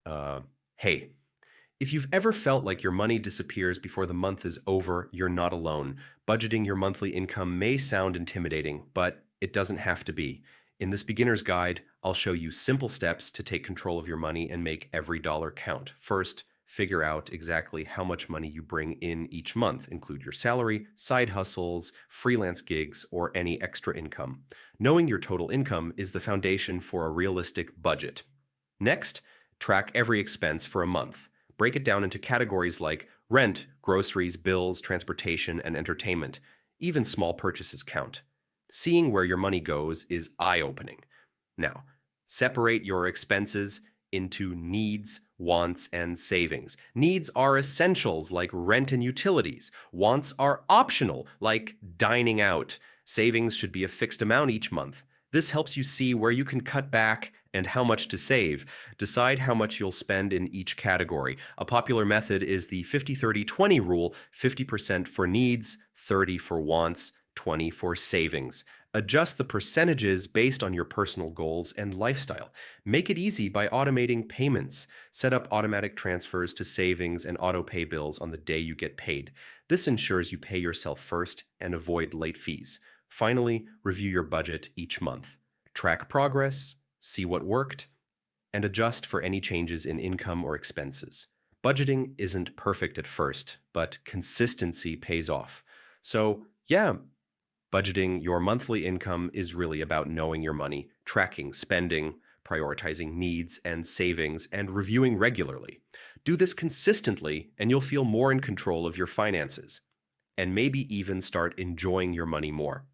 Uh, hey, if you've ever felt like your money disappears before the month is over, you're not alone. Budgeting your monthly income may sound intimidating, but it doesn't have to be. In this beginner's guide, I'll show you simple steps to take control of your money and make every dollar count. First, figure out exactly how much money you bring in each month. Include your salary, side hustles, freelance gigs, or any extra income. Knowing your total income is the foundation for a realistic budget. Next, track every expense for a month. Break it down into categories like rent, groceries, bills, transportation, and entertainment. Even small purchases count. Seeing where your money goes is eye-opening. Now, separate your expenses into needs, wants, and savings. Needs are essentials like rent and utilities. Wants are optional like dining out. Savings should be a fixed amount each month. This helps you see where you can cut back and how much to save. Decide how much you'll spend in each category. A popular method is the 50-30-20 rule: 50% for needs, 30 for wants, 20 for savings. Adjust the percentages based on your personal goals and lifestyle. Make it easy by automating payments. Set up automatic transfers to savings and auto pay bills on the day you get paid. This ensures you pay yourself first and avoid late fees. Finally, review your budget each month. Track progress, see what worked, and adjust for any changes in income or expenses. Budgeting isn't perfect at first, but consistency pays off. So, yeah, budgeting your monthly income is really about knowing your money, tracking spending, prioritizing needs and savings, and reviewing regularly. Do this consistently, and you'll feel more in control of your finances, and maybe even start enjoying your money more.